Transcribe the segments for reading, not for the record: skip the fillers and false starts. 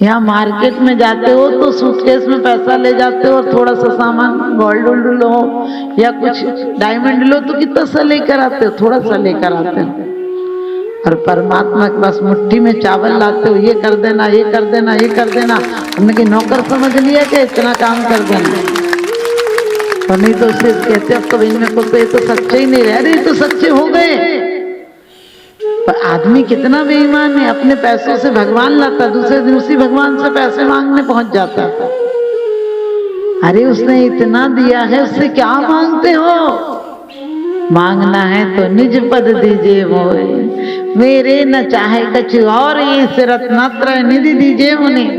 यहाँ मार्केट में जाते हो तो सूटकेस में पैसा ले जाते हो और थोड़ा सा सामान गोल्ड वोल्ड लो या कुछ डायमंड लो तो कितना सा लेकर आते हो, थोड़ा सा लेकर आते हो। और परमात्मा के पास मुट्ठी में चावल लाते हो, ये कर देना, ये कर देना, ये कर देना। हमने कि नौकर समझ लिया कि इतना काम कर देना, और नहीं तो उसे कहते अब तो इनमें को तो ये तो सच्चे ही नहीं रह रहे, तो सच्चे हो गए। पर आदमी कितना बेईमान है, अपने पैसों से भगवान लाता, दूसरे दिन उसी भगवान से पैसे मांगने पहुंच जाता। अरे उसने इतना दिया है, उससे क्या मांगते हो? मांगना है तो निज पद दीजिए मोरे, मेरे न चाहे कछु और, इस रत्नत्रय निधि दीजिए उन्हें।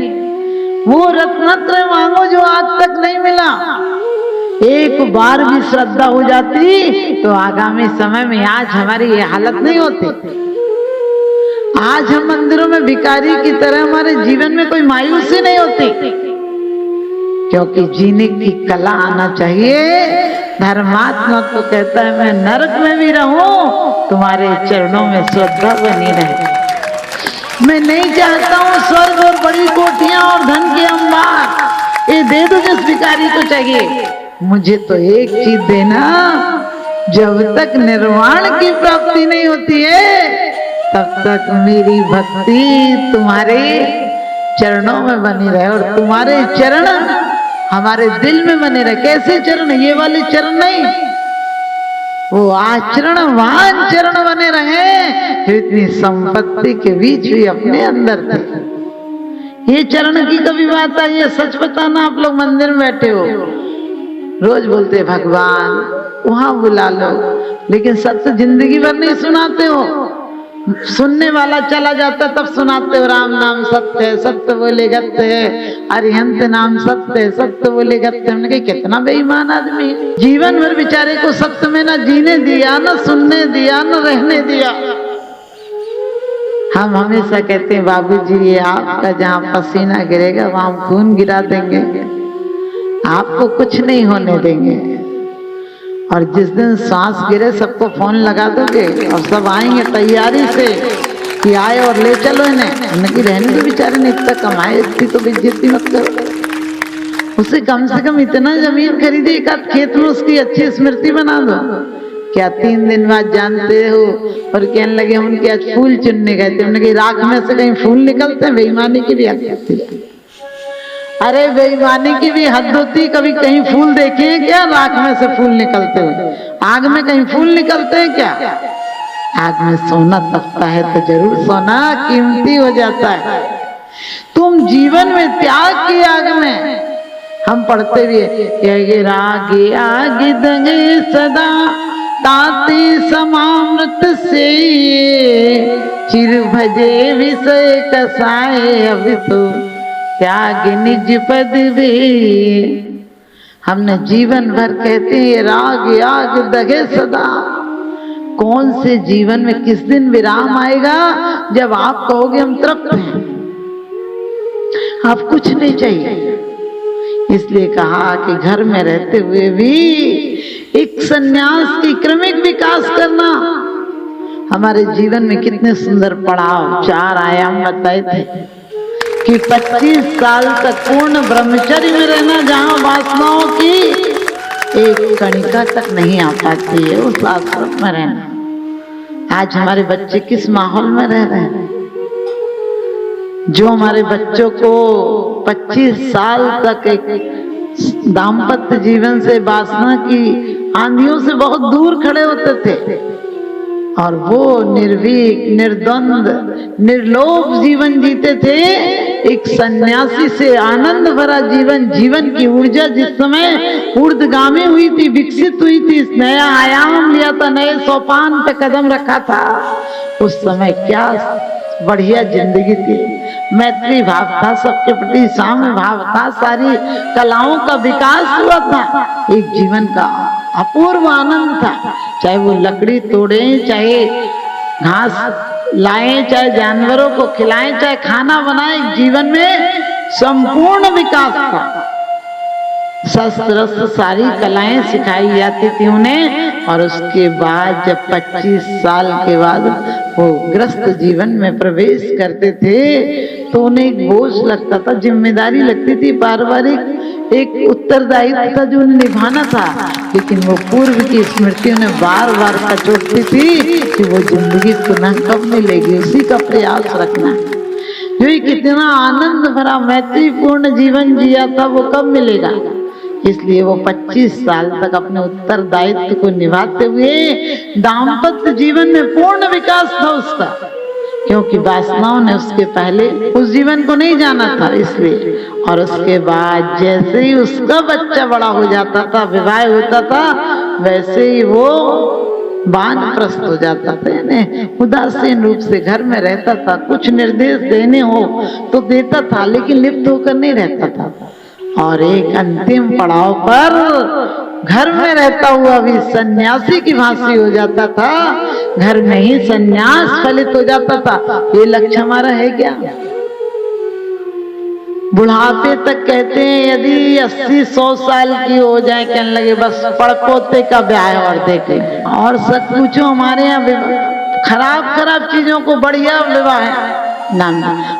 वो रत्नत्रय मांगो जो आज तक नहीं मिला। एक बार भी श्रद्धा हो जाती तो आगामी समय में आज हमारी ये हालत नहीं होती। आज हम मंदिरों में भिखारी की तरह, हमारे जीवन में कोई मायूसी नहीं होती, क्योंकि जीने की कला आना चाहिए। धर्मात्मा तो कहता है मैं नरक में भी रहूं, तुम्हारे चरणों में श्रद्धा बनी रहे। मैं नहीं चाहता हूं स्वर्ग और बड़ी कोठियां और धन के अंबार, ये दे दो जिस भिखारी को चाहिए। मुझे तो एक चीज देना, जब तक निर्वाण की प्राप्ति नहीं होती है तब तक मेरी भक्ति तुम्हारे चरणों में बनी रहे, और तुम्हारे चरण हमारे दिल में बने रहे। कैसे चरण? ये वाले चरण नहीं, वो आचरणवान चरण बने रहे, फिर इतनी संपत्ति के बीच भी अपने अंदर थे। ये चरण की कभी बात आई है? सच बताना, आप लोग मंदिर में बैठे हो, रोज बोलते भगवान वहां बुला लो, लेकिन सत्य जिंदगी भर नहीं सुनाते हो। सुनने वाला चला जाता तब सुनाते हो, राम नाम सत्य है, सत्य बोले गत्य है, अरिहंत नाम सत्य है, सत्य बोले गत्य। हमने कहा कितना बेईमान आदमी, जीवन भर बेचारे को सत्य में ना जीने दिया, ना सुनने दिया, ना रहने दिया। हम हमेशा कहते हैं बाबूजी ये आपका जहाँ पसीना गिरेगा वहां हम खून गिरा देंगे, आपको कुछ नहीं होने देंगे। और जिस दिन सांस गिरे सबको फोन लगा दोगे और सब आएंगे तैयारी से कि आए और ले चलो इन्हें। हमने कि रहने दो, बेचारे ने इतना कमाए, इतनी तो बेइज्जती मत करो। उसे कम से कम इतना जमीन खरीदे, एक आध खेत में उसकी अच्छी स्मृति बना दो। क्या 3 दिन बाद जानते हो, और कहने लगे हम उनके आज फूल चुनने गए थे। हमने कहा राख में से कहीं फूल निकलते हैं? बेईमानी की भी हद होती है। अरे बेईमानी की भी हद होती। कभी कहीं फूल देखे हैं क्या राख में से फूल निकलते हुए? आग में कहीं फूल निकलते हैं क्या? आग में सोना तपता है तो जरूर सोना कीमती हो जाता है। तुम जीवन में त्याग की आग में, हम पढ़ते भी है रागे आग दंगे सदा ताती समामृत से, चिर भजे विषय कसाए अब तो त्याग निज पद वे। हमने जीवन भर कहते हैं राग आग दगे सदा। कौन से जीवन में किस दिन विराम आएगा जब आप कहोगे हम तृप्त हैं, आप कुछ नहीं चाहिए। इसलिए कहा कि घर में रहते हुए भी एक सन्यास की क्रमिक विकास करना। हमारे जीवन में कितने सुंदर पड़ाव 4 आयाम बताए थे कि 25 साल तक पूर्ण ब्रह्मचर्य में रहना, जहां वासनाओं की एक कणिका तक नहीं आ पाती है, उस आश्रम में रहना। आज हमारे बच्चे किस माहौल में रह रहे हैं? जो हमारे बच्चों को 25 साल तक एक दाम्पत्य जीवन से, वासना की आंधियों से बहुत दूर खड़े होते थे, और वो निर्भीक, निर्द्वंद, निर्लोभ जीवन जीते थे। एक सन्यासी से आनंद भरा जीवन, जीवन की ऊर्जा जिस समय ऊर्ध्वगामी हुई थी, विकसित हुई थी, नया आयाम लिया था, नए सोपान पे कदम रखा था, उस समय क्या बढ़िया जिंदगी थी। मैत्री भाव था, सबके प्रति साम्य भाव था, सारी कलाओं का विकास हुआ था, एक जीवन का अपूर्व आनंद था। चाहे वो लकड़ी तोड़े, चाहे घास लाएं, चाहे जानवरों को खिलाएं, चाहे खाना बनाएं, जीवन में संपूर्ण विकास था। शस्त्र सारी कलाएं सिखाई जाती थी उन्हें। और उसके बाद जब 25 साल के बाद वो ग्रस्त जीवन में प्रवेश करते थे तो उन्हें एक बोझ लगता था, जिम्मेदारी लगती थी, पारिवारिक एक उत्तरदायित्व था जो उन्हें निभाना था। लेकिन वो पूर्व की स्मृति उन्हें बार बार कचोटती थी कि वो जिंदगी पुनः कब मिलेगी, उसी का प्रयास रखना। जो ये कितना आनंद भरा मैत्रीपूर्ण जीवन जिया था वो कब मिलेगा। इसलिए वो 25 साल तक अपने उत्तरदायित्व को निभाते हुए दाम्पत्य जीवन में पूर्ण विकास था उसका, क्योंकि वासनाओं ने उसके पहले उस जीवन को नहीं जाना था इसलिए। और उसके बाद जैसे ही उसका बच्चा बड़ा हो जाता था, विवाह होता था, वैसे ही वो वानप्रस्थ हो जाता था, यानी उदासीन रूप से घर में रहता था। कुछ निर्देश देने हो तो देता था, लेकिन लिप्त होकर नहीं रहता था। और एक अंतिम पड़ाव पर घर में रहता हुआ भी सन्यासी की भांति हो जाता था, घर में ही सन्यास फलित हो जाता था। ये लक्ष्य हमारा है क्या? बुढ़ापे तक कहते हैं यदि 80-100 साल की हो जाए, कहने लगे बस पड़पोते का ब्याह और देखे। और सच पूछो हमारे यहाँ खराब खराब चीजों को बढ़िया विवाह ना,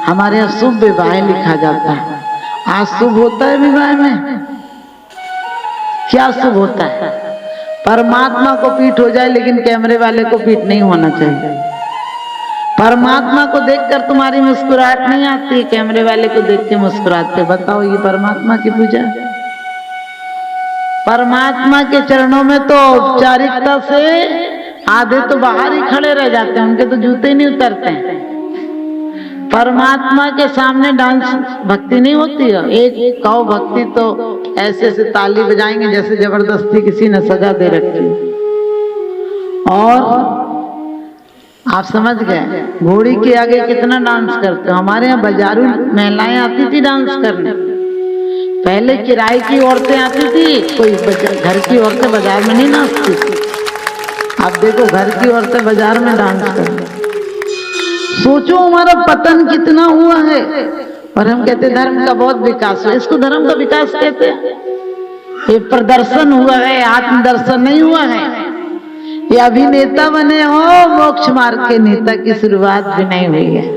हमारे यहाँ शुभ विवाह लिखा जाता है। आज शुभ होता है विवाह में? क्या शुभ होता है? परमात्मा को पीठ हो जाए, लेकिन कैमरे वाले को पीठ नहीं होना चाहिए। परमात्मा को देखकर तुम्हारी मुस्कुराहट नहीं आती, कैमरे वाले को देख के मुस्कुराते। बताओ ये परमात्मा की पूजा? परमात्मा के चरणों में तो औपचारिकता से आधे तो बाहर ही खड़े रह जाते हैं, उनके तो जूते नहीं उतरते हैं। परमात्मा के सामने डांस भक्ति नहीं होती है। एक कौ भक्ति तो ऐसे से ताली बजाएंगे जैसे जबरदस्ती किसी ने सजा दे रखी। और आप समझ गए घोड़ी के आगे कितना डांस करते हो। हमारे यहाँ बाजारू महिलाएं आती थी डांस करने, पहले किराए की औरतें आती थी, कोई घर की औरतें बाजार में नहीं नाचती थी। अब देखो घर की औरतें बाजार में डांस करती। सोचो हमारा पतन कितना हुआ है। और हम कहते धर्म का बहुत विकास हुआ। इसको धर्म का विकास कहते हैं? ये प्रदर्शन हुआ है, आत्मदर्शन नहीं हुआ है। ये अभिनेता बने हो, मोक्ष मार्ग के नेता की शुरुआत भी नहीं हुई है।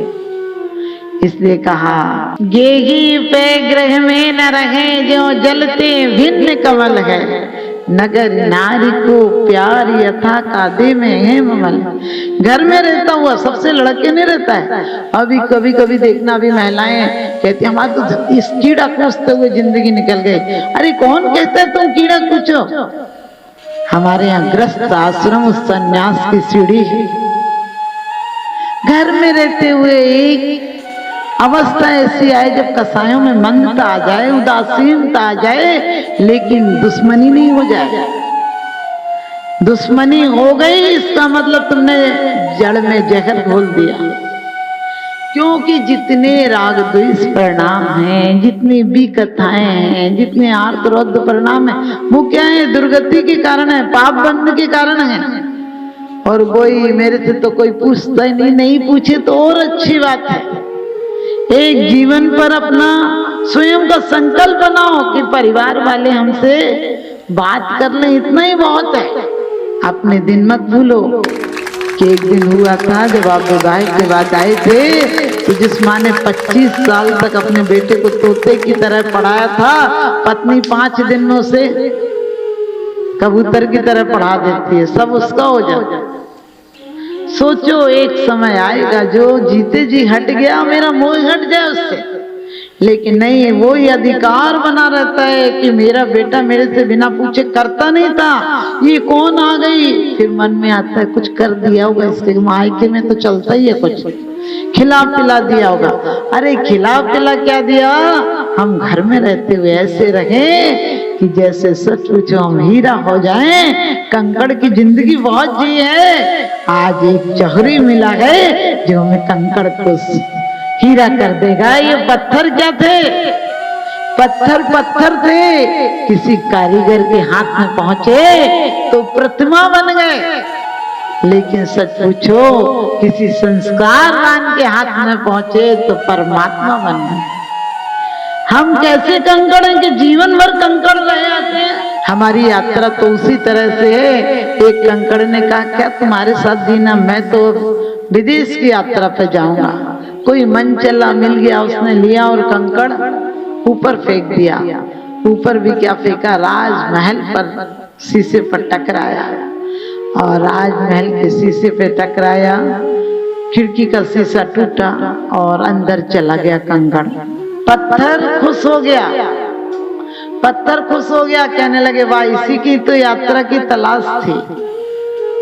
इसलिए कहा गेही पे ग्रह में न रहे जो जलते भिन्न कमल है, नगर नारी को प्यार यथा कादे में है ममल। घर में रहता हुआ सबसे लड़के नहीं रहता है। अभी कभी कभी देखना, अभी महिलाएं कहती हमारे तो इस कीड़ा कूदते हुए जिंदगी निकल गई। अरे कौन कहता है तुम कीड़ा कूचो? हमारे यहाँ ग्रस्त आश्रम संन्यास की सीढ़ी है। घर में रहते हुए एक अवस्था ऐसी आए जब कसायों में मंदता आ जाए, उदासीनता आ जाए, लेकिन दुश्मनी नहीं हो जाए। दुश्मनी हो गई इसका मतलब तुमने जड़ में जहर घोल दिया। क्योंकि जितने राग द्वेष परिणाम हैं, जितनी विकथाएं हैं, जितने आर्तरौद्र परिणाम है, वो क्या है? दुर्गति के कारण है, पाप बंध के कारण है। और कोई मेरे से तो कोई पूछता ही नहीं, नहीं पूछे तो और अच्छी बात है। एक जीवन पर अपना स्वयं का संकल्प बनाओ कि परिवार वाले हमसे बात कर लें, इतना ही बहुत है। अपने दिन मत भूलो कि एक दिन हुआ था जब आप विवाह के बाद आए थे, तो जिस माँ ने 25 साल तक अपने बेटे को तोते की तरह पढ़ाया था, पत्नी 5 दिन में उसे कबूतर की तरह पढ़ा देती है, सब उसका हो जाता। सोचो एक समय आएगा जो जीते जी हट गया, मेरा मोह हट जाए उससे, लेकिन नहीं, वो ही अधिकार बना रहता है कि मेरा बेटा मेरे से बिना पूछे करता नहीं था, ये कौन आ गई। फिर मन में आता है कुछ कर दिया होगा इसके, मायके में तो चलता ही है, कुछ खिला पिला दिया होगा। अरे खिला पिला क्या दिया, हम घर में रहते हुए ऐसे रहे कि जैसे सच पूछो हम हीरा हो जाएं। कंकड़ की जिंदगी बहुत जी है, आज एक जहरी मिला है जो हमें कंकड़ को हीरा कर देगा। ये पत्थर क्या थे? पत्थर थे, किसी कारीगर के हाथ में पहुंचे तो प्रतिमा बन गए। लेकिन सच पूछो किसी संस्कारवान के हाथ में पहुंचे तो परमात्मा बन गए। हम कैसे कंकड़ हैं कि जीवन भर कंकड़ रहे आते हैं। हमारी यात्रा तो उसी तरह से है। एक कंकड़ ने कहा क्या तुम्हारे साथ जीना, मैं तो विदेश की यात्रा पे जाऊंगा। कोई मनचला मिल गया, उसने लिया और कंकड़ ऊपर फेंक दिया। ऊपर भी क्या फेंका, राजमहल पर शीशे पर टकराया और राजमहल के शीशे पे टकराया, खिड़की का शीशा टूटा और अंदर चला गया कंकड़। पत्थर खुश हो गया, पत्थर खुश हो गया, कहने लगे वाह, इसी की तो यात्रा की तलाश थी।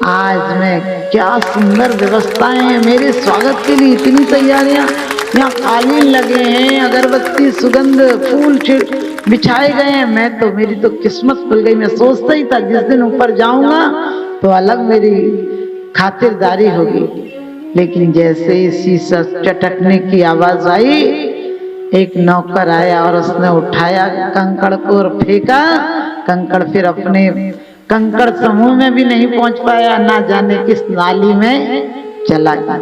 आज मैं क्या सुंदर व्यवस्थाएं हैं, मेरे स्वागत के लिए इतनी तैयारियां, यहाँ कालीन लगे हैं, अगरबत्ती, सुगंध, फूल बिछाए गए हैं। मैं तो, मेरी तो किस्मत खुल गई। मैं सोचता ही था जिस दिन ऊपर जाऊंगा तो अलग मेरी खातिरदारी होगी। लेकिन जैसे ही शीशा चटकने की आवाज आई, एक नौकर आया और उसने उठाया कंकड़ को और फेंका। कंकड़ फिर अपने कंकड़ समूह में भी नहीं पहुंच पाया, ना जाने किस नाली में चला गया।